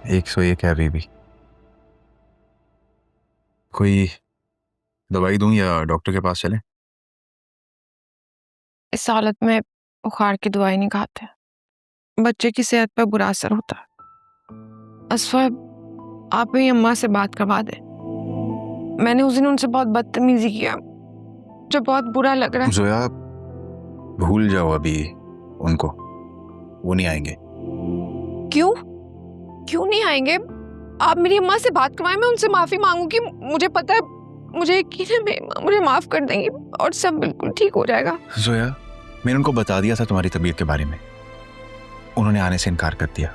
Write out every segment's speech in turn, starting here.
101 है अभी भी। कोई दवाई दूं या डॉक्टर के पास चलें? इस हालत में बुखार की दवाई नहीं खाते, बच्चे की सेहत पर बुरा असर होता है। असफा, आप ही अम्मा से बात करवा दे। मैंने उस दिन उनसे बहुत बदतमीजी किया, जो बहुत बुरा लग रहा है। जोया, भूल जाओ अभी उनको, वो नहीं आएंगे। क्यों क्यों नहीं आएंगे? आप मेरी अम्मा से बात करवाएं, मैं उनसे माफी मांगूंगी। मुझे पता है, मुझे यकीन है मुझे माफ कर देंगी और सब बिल्कुल ठीक हो जाएगा। जोया, मैंने उनको बता दिया था तुम्हारी तबीयत के बारे में, उन्होंने आने से इनकार कर दिया।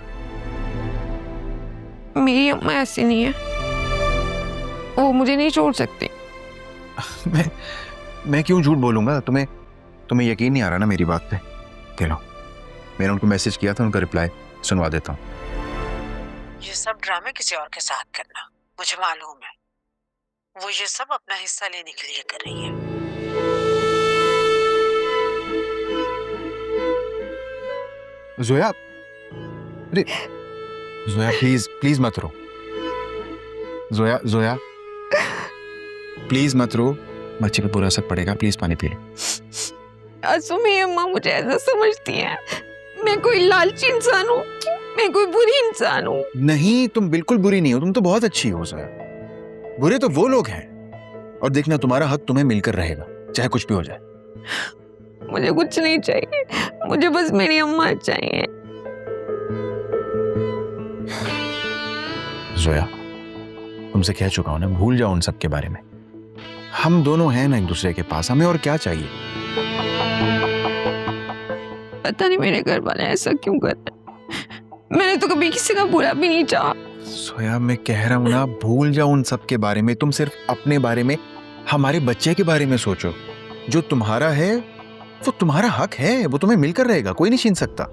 मेरी अम्मा ऐसी नहीं है, वो मुझे नहीं छोड़ सकती। मैं क्यों झूठ बोलूंगा? तुम्हें यकीन नहीं आ रहा ना मेरी बात पे? चलो, मैंने उनको मैसेज किया था, उनका रिप्लाई सुनवा देता हूँ। ये सब ड्रामे किसी और के साथ करना, मुझे मालूम है। वो ये सब अपना हिस्सा लेने के लिए कर रही है। जोया, अरे जोया, प्लीज मत रो। जोया प्लीज मत रो, बच्चे पे बुरा असर पड़ेगा। प्लीज पानी पी ले। आंसू, मेरी अम्मा मुझे ऐसा समझती है, मैं कोई लालची इंसान हूँ, मैं कोई बुरी इंसान हूँ। नहीं, तुम बिल्कुल बुरी नहीं हो, तुम तो बहुत अच्छी हो जोया। बुरे तो वो लोग हैं। और देखना, तुम्हारा हक तुम्हें मिलकर रहेगा, चाहे कुछ भी हो जाए। मुझे कुछ नहीं चाहिए, मुझे बस मेरी अम्मा चाहिए। जोया, तुमसे कह चुका हूं ना, भूल जाओ उन सब के बारे में। हम दोनों हैं ना एक दूसरे के पास, हमें और क्या चाहिए? पता नहीं मेरे घर वाले ऐसा क्यों कर रहे। मैंने तो कभी किसी का बुरा भी नहीं चाहा। सोया, मैं कह रहा हूं ना, भूल जाओ उन सब के बारे में। तुम सिर्फ अपने बारे में, हमारे बच्चे के बारे में सोचो। जो तुम्हारा है वो तुम्हारा हक है, वो तुम्हें मिलकर रहेगा, कोई नहीं छीन सकता।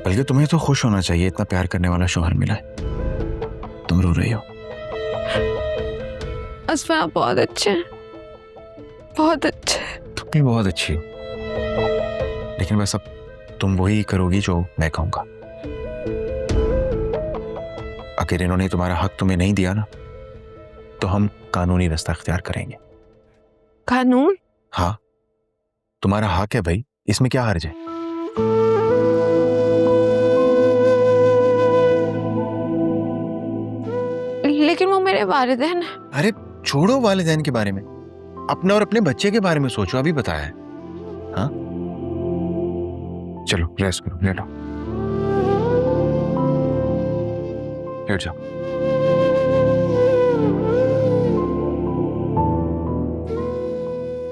बल्कि तुम्हें तो खुश होना चाहिए, इतना प्यार करने वाला शौहर मिला है। तुम रो रही हो। असफा, आप बहुत अच्छे हैं, बहुत अच्छे। तुम भी बहुत अच्छी हो, लेकिन बस अब तुम वही करोगी जो मैं कहूंगा। अगर इन्होंने तुम्हारा हक तुम्हें नहीं दिया ना, तो हम कानूनी रास्ता इख्तियार करेंगे। कानून? हाँ, तुम्हारा हक है भाई, इसमें क्या हर्ज है? लेकिन वो मेरे वालिदैन हैं। अरे छोड़ो वालिदैन के बारे में, अपने और अपने बच्चे के बारे में सोचो। अभी बताया है। हाँ, चलो रेस्ट करो, लेटो, लेट जाओ।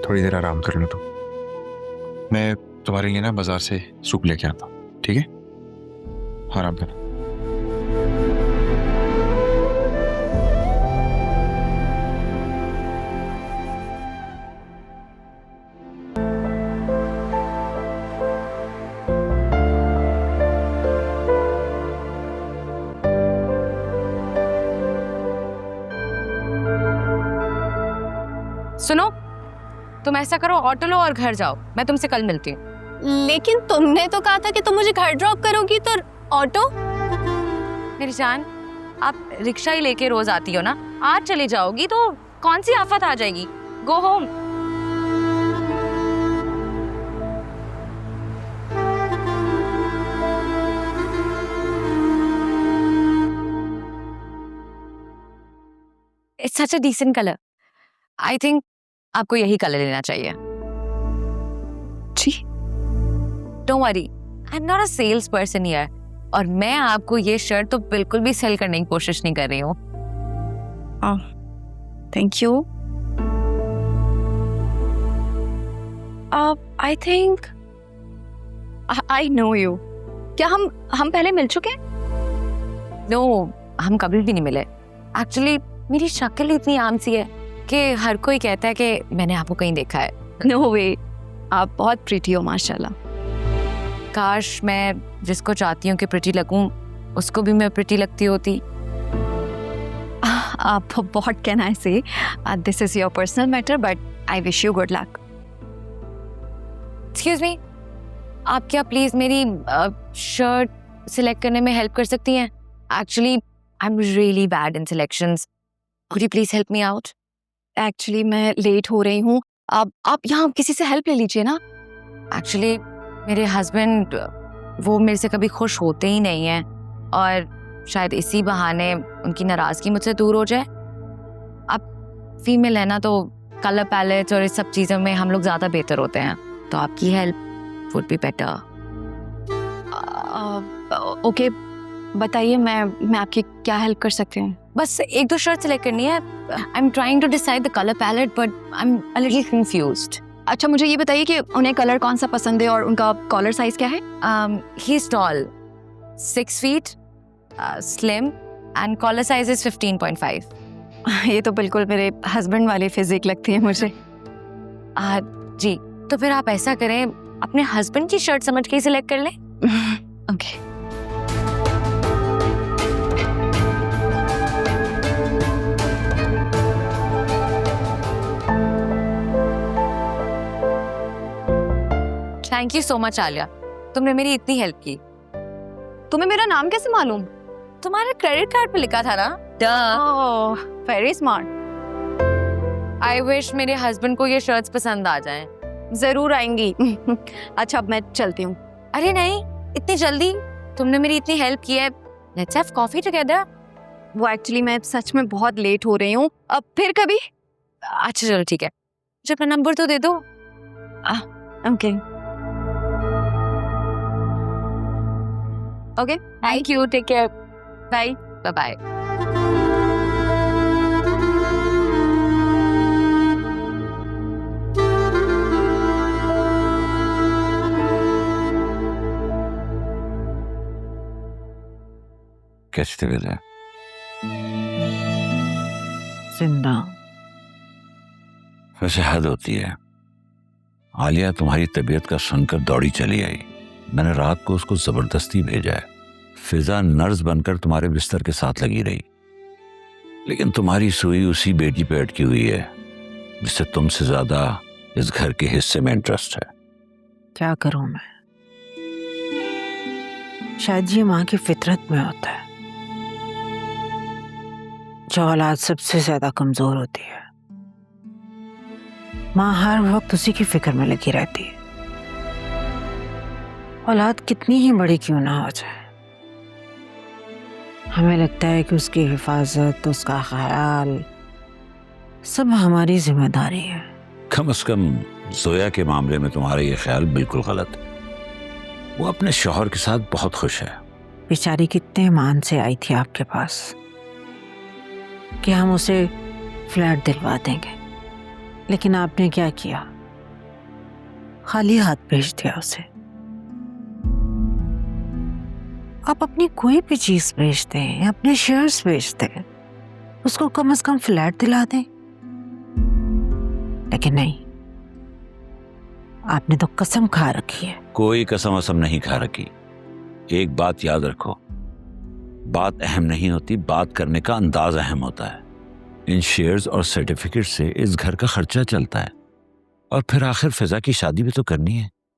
थोड़ी देर आराम कर लो तुम। मैं तुम्हारे लिए ना बाजार से सूप लेके आता हूँ, ठीक है? आराम करना। सुनो, तुम ऐसा करो, ऑटो लो और घर जाओ। मैं तुमसे कल मिलती हूँ। लेकिन तुमने तो कहा था कि तुम मुझे घर ड्रॉप करोगी, तो ऑटो? मेरी जान, आप रिक्शा ही लेके रोज आती हो ना, आज चली जाओगी तो कौन सी आफत आ जाएगी। Go home. It's such a decent colour. I think आपको यही कलर लेना चाहिए। जी, don't worry, I am not a sales person here, और मैं आपको ये शर्ट तो बिल्कुल भी सेल करने की कोशिश नहीं कर रही हूँ। Thank you. I think I know you. क्या हम पहले मिल चुके हैं? नो, हम कभी भी नहीं मिले। एक्चुअली मेरी शक्ल इतनी आम सी है कि हर कोई कहता है कि मैंने आपको कहीं देखा है। नो वे, आप बहुत प्रिटी हो माशाल्लाह। काश मैं जिसको चाहती हूँ कि प्रिटी लगूं, उसको भी मैं प्रिटी लगती होती। आप व्हाट कैन आई से, this is your personal matter, but I wish you good luck. Excuse me, आप क्या प्लीज मेरी शर्ट सिलेक्ट करने में हेल्प कर सकती हैं? Actually I am really bad in selections. Could you please help me out? Actually मैं late हो रही हूँ, आप यहाँ किसी से हेल्प ले लीजिए ना। एक्चुअली मेरे हस्बैंड वो मेरे से कभी खुश होते ही नहीं हैं और शायद इसी बहाने उनकी नाराजगी मुझसे दूर हो जाए। आप फीमेल है ना, तो कलर पैलेट्स और इस सब चीज़ों में हम लोग ज़्यादा बेहतर होते हैं, तो आपकी help would be better. Okay, बताइए मैं आपकी क्या हेल्प कर सकती हूँ? बस एक दो शर्ट सिलेक्ट करनी है। I am trying to decide the colour palette but I am a little confused. अच्छा, मुझे ये बताइए कि उन्हें कलर कौन सा पसंद है और उनका कॉलर साइज क्या है? He is tall 6 feet, slim and collar size is 15.5. ये तो बिल्कुल मेरे हस्बैंड वाली फिजिक लगती है मुझे। जी, तो फिर आप ऐसा करें, अपने हस्बैंड की शर्ट समझ के ही सिलेक्ट कर लें। Okay. Thank you so much Alia, तुमने मेरी इतनी हेल्प की। तुम्हें मेरा नाम कैसे मालूम? तुम्हारे क्रेडिट कार्ड पे लिखा था ना। ओह, वेरी स्मार्ट। आई विश मेरे हस्बैंड को ये शर्ट्स पसंद आ जाएं। जरूर आएंगी। अच्छा, अब मैं चलती हूँ। अरे नहीं, इतनी जल्दी? तुमने मेरी इतनी हेल्प की है, लेट्स हैव कॉफी टुगेदर। वो एक्चुअली मैं सच में बहुत लेट हो रही हूँ, अब फिर कभी। अच्छा चलो ठीक है, मुझे अपना नंबर तो दे दो। Okay okay, thank you, take care, bye bye bye. कैसी तबीयत है? जिंदा। वैसे हद होती है। आलिया तुम्हारी तबीयत का सुनकर दौड़ी चली आई। मैंने रात को उसको जबरदस्ती भेजा है। फिजा नर्स बनकर तुम्हारे बिस्तर के साथ लगी रही, लेकिन तुम्हारी सुई उसी बेटी पे अटकी हुई है जिससे तुमसे ज्यादा इस घर के हिस्से में इंटरेस्ट है। क्या करूं मैं? शायद ये माँ की फितरत में होता है। जो औलाद सबसे ज्यादा कमजोर होती है, माँ हर वक्त उसी की फिक्र में लगी रहती है। औलाद कितनी ही बड़ी क्यों ना हो जाए, हमें लगता है कि उसकी हिफाजत, उसका ख्याल सब हमारी जिम्मेदारी है। कम से कम जोया के मामले में तुम्हारा ये ख्याल बिल्कुल गलत है। वो अपने शौहर के साथ बहुत खुश है। बेचारी कितने ईमान से आई थी आपके पास कि हम उसे फ्लैट दिलवा देंगे, लेकिन आपने क्या किया? खाली हाथ भेज दिया उसे। आप अपनी कोई भी चीज बेच दें, अपने शेयर्स बेच दें, उसको कम से कम फ्लैट दिला दें, लेकिन नहीं, आपने तो कसम खा रखी है। कोई कसम वसम नहीं खा रखी। एक बात याद रखो, बात अहम नहीं होती, बात करने का अंदाज अहम होता है। इन शेयर्स और सर्टिफिकेट से इस घर का खर्चा चलता है, और फिर आखिर फिजा की शादी भी तो करनी है।